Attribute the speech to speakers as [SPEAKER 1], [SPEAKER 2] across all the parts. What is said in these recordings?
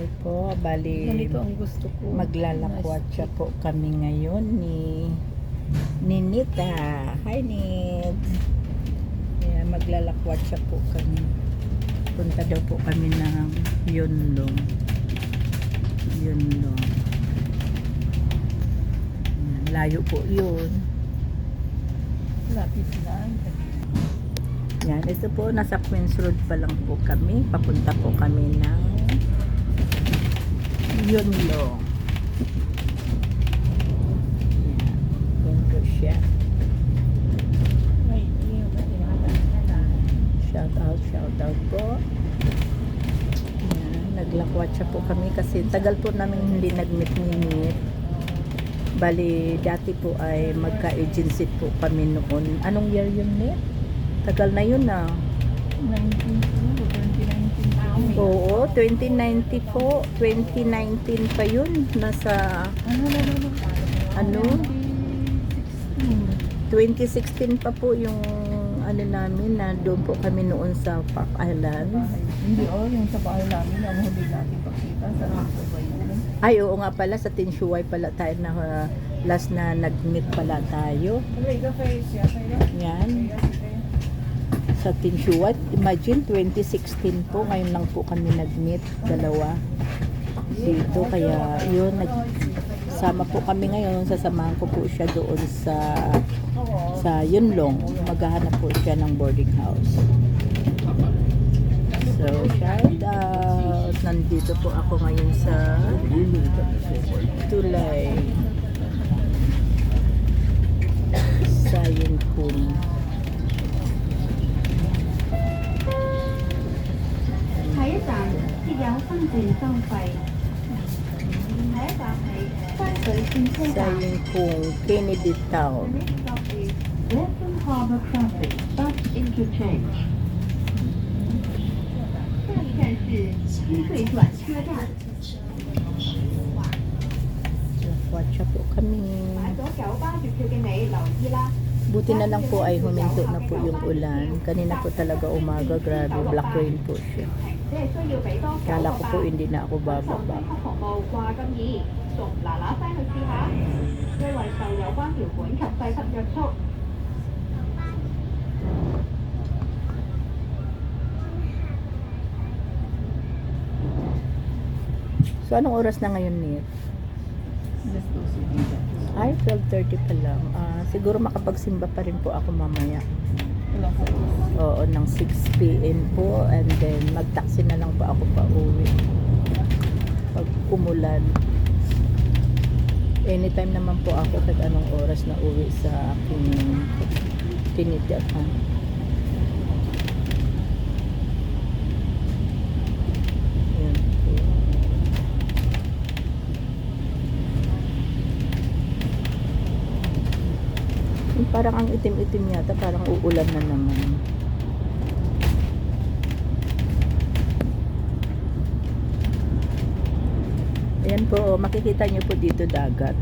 [SPEAKER 1] channel po. Bali,
[SPEAKER 2] Ganito ang gusto ko.
[SPEAKER 1] maglalakwatsa po kami ngayon ni Nita. Hi, Nit. Yeah, maglalakwatsa po kami. Punta daw po kami ng Yunlong. Yunlong. Yan, layo po yun.
[SPEAKER 2] Lapit na.
[SPEAKER 1] Yan, ito po, nasa Queens Road pa lang po kami. Papunta po kami ng Yunlong. Yan, yun po siya. Shout out po. Yan, naglakwatsa po kami kasi tagal po namin hindi nag-meet. Bali, dati po ay magka-agency po kami noon. Anong year yun, Net? Tagal na yun na.
[SPEAKER 2] 2019.
[SPEAKER 1] Oo, 2019 po. 2019 pa yun. Nasa, ano? 2016 pa po yung ano namin na doon po kami noon sa Park Island.
[SPEAKER 2] Hindi yung sa bahay namin ang huli natin pakita sa Subay.
[SPEAKER 1] Ay, oo nga pala, sa Tinshuay pala tayo na last na nag-meet pala tayo. Yan. Sa Tinshuay, imagine 2016 po, ngayon lang po kami nag-meet, dalawa dito, kaya yun, nagsama po kami ngayon, sasamahan ko po siya doon sa Yunlong, maghahanap po siya ng boarding house. So, shout out, nandito po ako ngayon sa Tulay sa Yunlong.
[SPEAKER 3] 下一站即有分段收費。下一站係山水線車
[SPEAKER 1] sa
[SPEAKER 3] 站。
[SPEAKER 1] Yunlong, Kennedy Town.
[SPEAKER 3] Western Harbour Traffic Bus Interchange。下一站是西隧转车站。
[SPEAKER 1] Watcha po kami.
[SPEAKER 3] 買咗九巴月票嘅你留意啦。
[SPEAKER 1] Buti na lang po ay huminto na po yung ulan. Kanina po talaga umaga, grabe, black rain po siya.
[SPEAKER 3] 只係需要俾多9
[SPEAKER 1] Kala
[SPEAKER 3] 個
[SPEAKER 1] ko po
[SPEAKER 3] 八。
[SPEAKER 1] hindi na ako
[SPEAKER 3] 受
[SPEAKER 1] bababa.
[SPEAKER 3] 專級服務話咁易，仲嗱嗱聲去試下。因為受有關條款及細則約束。
[SPEAKER 1] So, anong oras na ngayon, Nit? Ay, 12:30 pa lang. Siguro makapagsimba pa rin po ako mamaya. Oo, ng 6 p.m. po. And then, mag-taxi na lang po ako pa uwi. Pag umulan. Anytime naman po ako kahit anong oras na uwi sa aking tinitirahan. Yan po. Yung parang ang itim-itim yata, parang uulan na naman. Ayan po, makikita nyo po dito dagat.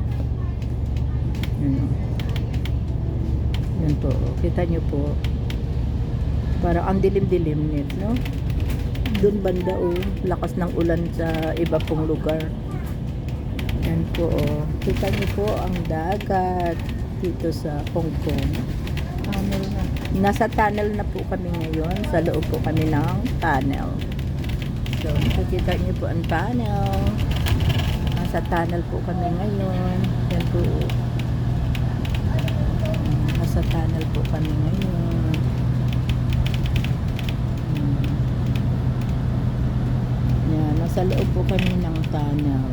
[SPEAKER 1] Yan po, kita nyo po. Parang ang dilim-dilim nit, no? Doon banda lakas ng ulan sa iba pong lugar. Yan po, kita nyo po ang dagat dito sa Hong Kong. Nasa tunnel na po kami ngayon. Sa loob po kami ng tunnel. So, makikita niyo po ang tunnel. Nasa tunnel po kami ngayon. Yan po. Nasa tunnel po kami ngayon. Yan, nasa loob po kami ng tunnel.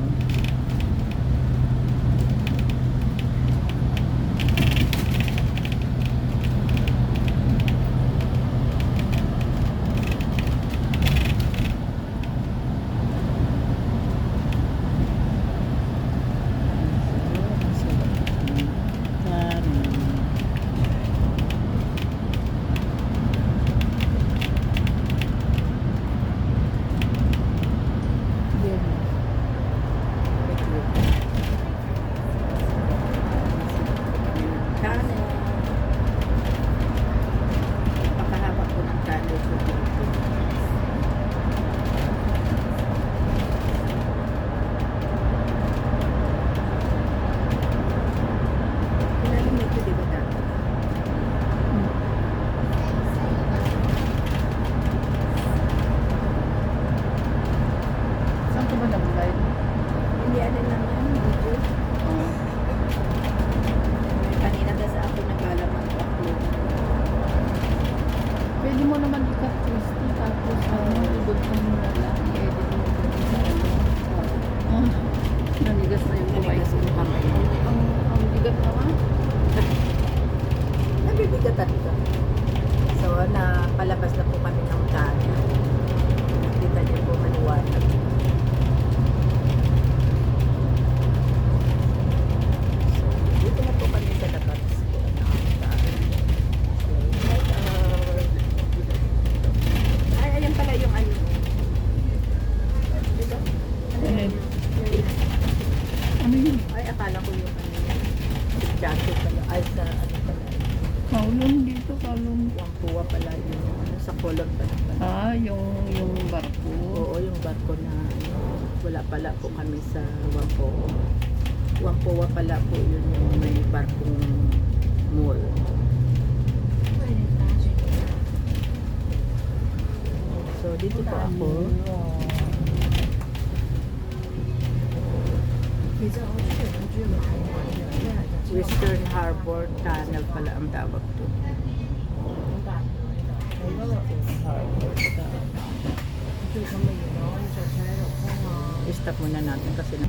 [SPEAKER 1] Bigat talaga. So, napalabas na po kami ng daan. Nakita niyo po maliwanag. So, dito na po kami sa labas. Ay, ayan pala yung ano. Diba?
[SPEAKER 2] Alin? Ano yun?
[SPEAKER 1] Ay, akala ko yung ano. Jacket pala. Ay, sa ano pala.
[SPEAKER 2] Kaulong dito, kaulong.
[SPEAKER 1] Wampuwa pala yung ano, sa colon pala.
[SPEAKER 2] Ah, yung barko.
[SPEAKER 1] Oo, yung barko na ano, wala pala po kami sa Wampuwa. Wampuwa pala po yun yung may barkong mall. So, dito po ako. Western Harbor Tunnel pala ang tawag to. I-stop muna natin kasi na.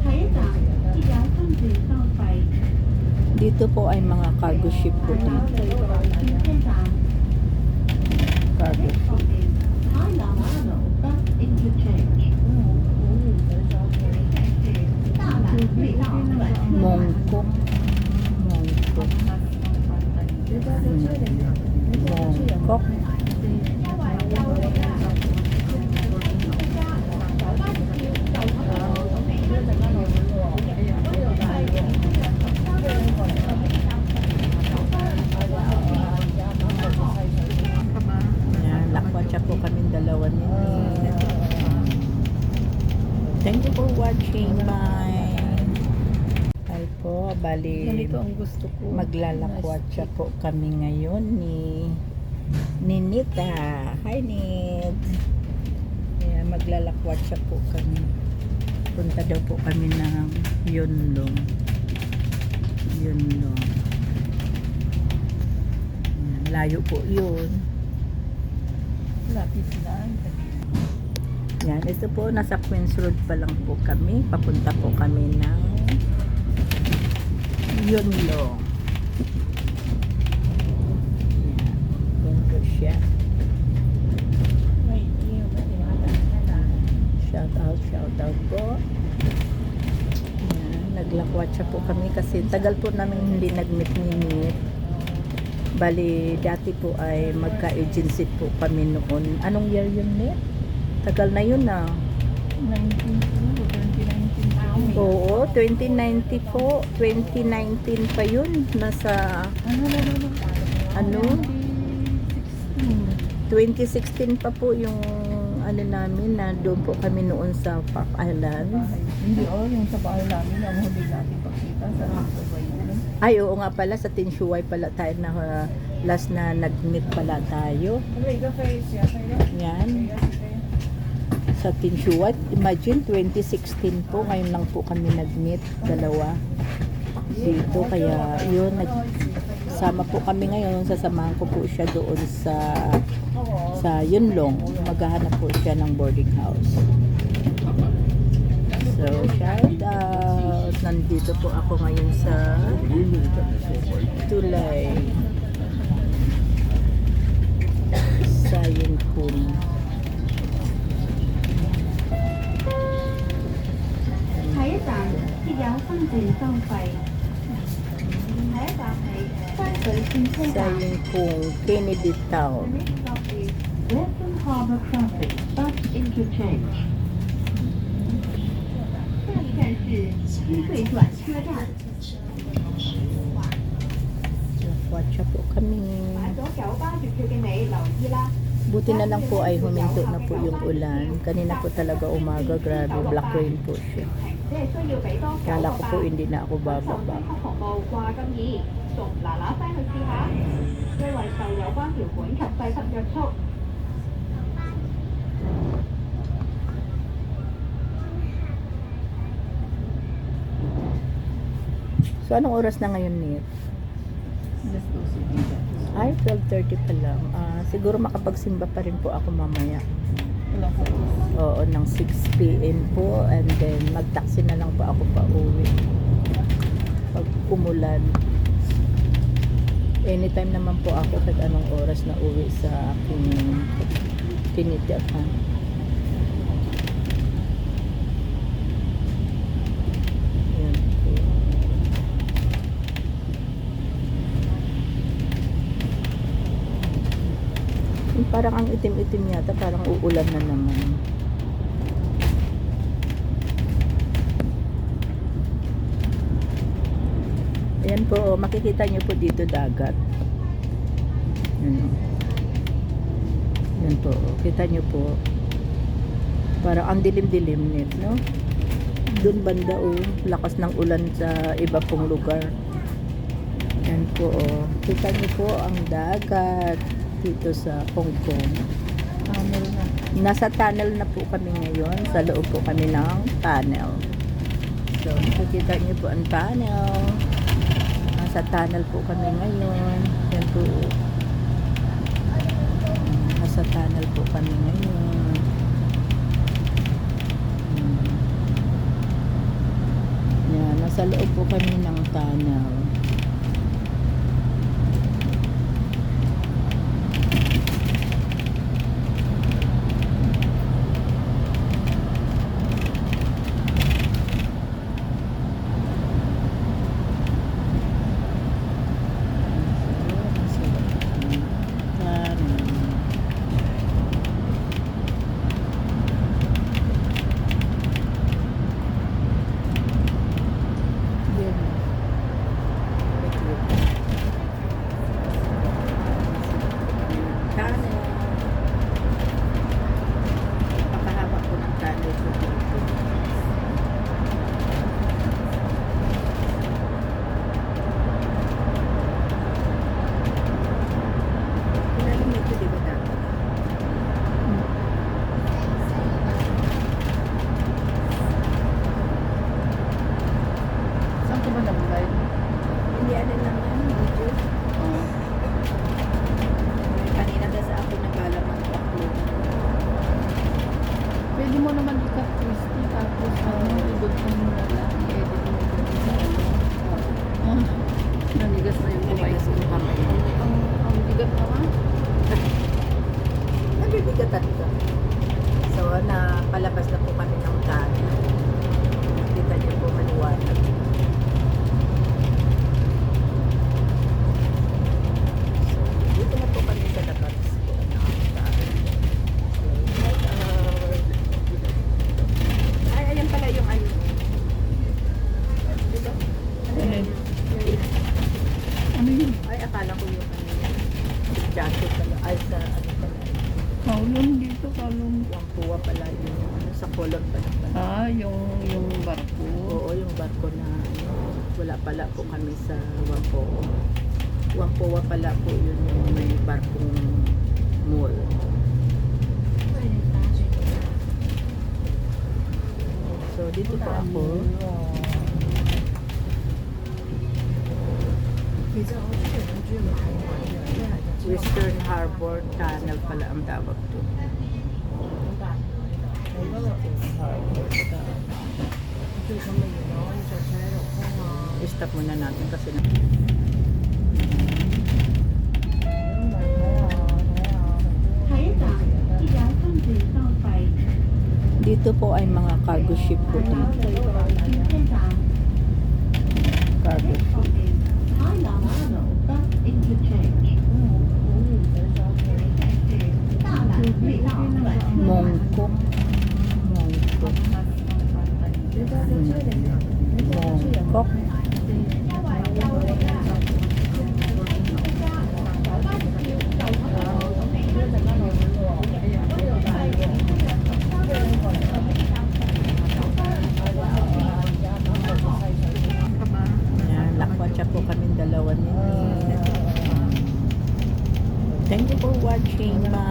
[SPEAKER 3] 下一站，一條分段收費。
[SPEAKER 1] Dito po ay mga cargo ship po dito.
[SPEAKER 3] 轉車站，
[SPEAKER 1] Cargo ship.
[SPEAKER 3] 海南島 bus interchange。大阪隧道轉車站。
[SPEAKER 1] Mongkok. Mongkok. Mongkok. Yan, lakwatsa po kaming dalawa ni. Thank you for watching. Bye. Ay po, bali
[SPEAKER 2] Ganito ang gusto ko.
[SPEAKER 1] maglalakwatsa po kami ngayon ni Nita. Hi Nit. Kaya maglalakwatsa po kami. Punta daw po kami ng Yunlong. Yunlong. Ayan, layo po yun.
[SPEAKER 2] Lapis lang.
[SPEAKER 1] Yan, ito po, nasa Queens Road pa lang po kami. Papunta po kami ng Yunlong. Yan, ganito siya. Shout out po. Yan, naglakwatsa po kami kasi tagal po namin hindi nag-meet. Bali, dati po ay magka-agency po kami noon. Anong year yun, Net? Tagal na yun na.
[SPEAKER 2] 2019.
[SPEAKER 1] Oo, 2019 po. 2019 pa yun. Nasa, ano? 2016 pa po yung ano namin na doon po kami noon sa Park Island.
[SPEAKER 2] Hindi, yung sa bahay namin, ang huli natin pagkita sa Rinto ba yun?
[SPEAKER 1] Ay, oo nga pala, sa Tinshuay pala tayo na last na nag-meet pala tayo. Yan. Sa Tinshuay, imagine 2016 po, ngayon lang po kami nag-meet, dalawa. Dito, kaya yun, nagsama po kami ngayon, sasamahan ko po siya doon sa Yunlong. Maghahanap po siya ng boarding house. So, shout out. Nandito po ako ngayon sa Tulay. Sa Yunpun.
[SPEAKER 3] 下一站，亦有分段收費。下一站係山水轉車
[SPEAKER 1] Sa
[SPEAKER 3] 站。
[SPEAKER 1] Yunpun, Kennedy Town.
[SPEAKER 3] Next stop is Western Harbour Crossing bus interchange。下一站是清水转车站。
[SPEAKER 1] Watcha po kami.
[SPEAKER 3] 買咗九巴月票嘅你留意啦。
[SPEAKER 1] Buti na lang po ay huminto na po yung ulan. Kanina po talaga umaga, grabe, black rain po siya.
[SPEAKER 3] 只係需要俾多9
[SPEAKER 1] Kala ko po
[SPEAKER 3] 個八。
[SPEAKER 1] hindi na ako
[SPEAKER 3] 受
[SPEAKER 1] bababa.
[SPEAKER 3] 整服務掛金耳，仲嗱嗱聲去試下，因為受有關條款及細則約束。
[SPEAKER 1] So, anong oras na ngayon, Nit? Ay, 12:30 pa lang. Siguro makapagsimba pa rin po ako mamaya.
[SPEAKER 2] Alas 6.
[SPEAKER 1] Oo, ng 6 p.m. po. And then, mag-taxi na lang po ako pa uwi. Pag umulan. Anytime naman po ako kahit anong oras na uwi sa aking tinitirahan. Yan po. Yung parang ang itim-itim yata, parang uulan na naman. Ayan po, makikita nyo po dito dagat. Yan, yan po, kita nyo po. Parang ang dilim-dilim nit, no? Doon banda lakas ng ulan sa iba pong lugar. Yan po, kita nyo po ang dagat dito sa Hong Kong.
[SPEAKER 2] Tunnel na.
[SPEAKER 1] Nasa tunnel na po kami ngayon. Sa loob po kami ng tunnel. So, makikita nyo po ang tunnel. Nasa tunnel po kami ngayon. Yan po. Nasa tunnel po kami ngayon. Yan, nasa loob po kami ng tunnel.
[SPEAKER 2] Saan ka ba nag-live?
[SPEAKER 1] Hindi, ano naman, video. Kanina kasi ako naglalamang taklo.
[SPEAKER 2] Pwede mo naman ikat crispy tapos ibig mo na lang i-edit mo dun sa ano. Nanigas na yung kamay ko. Ang bigat naman.
[SPEAKER 1] Nabibigatan ka. So, napalabas na po kami ng tunnel. Kita niyo po maliwanag. So, dito na po kami sa labas po ng tunnel. Ay, ayan pala yung ano. Diba?
[SPEAKER 2] Ano yun?
[SPEAKER 1] Ay, akala ko yung ano yan. Jacket pala. Ay, sa ano pala.
[SPEAKER 2] Kaulon dito, kaulon.
[SPEAKER 1] Yung puwa pala yung ano, sa kolon pala pala.
[SPEAKER 2] Yung barko.
[SPEAKER 1] Oo, yung barko na ano, wala pala po kami sa Whampoa. Whampoa pala po yun yung may barkong mall. So, dito po ako. Western Harbor Tunnel pala ang tawag to. I-stop muna natin kasi na.
[SPEAKER 3] 下一站，一條分段收費。
[SPEAKER 1] Dito po ay mga cargo ship po dito.
[SPEAKER 3] 車站
[SPEAKER 1] Cargo ship.
[SPEAKER 3] 海南島得 interchange。大南隧道轉車。
[SPEAKER 1] Mongkok. Mongkok. Mongkok. Ayan, lakwatsa po kami dalawa ni. Thank you for watching. Bye.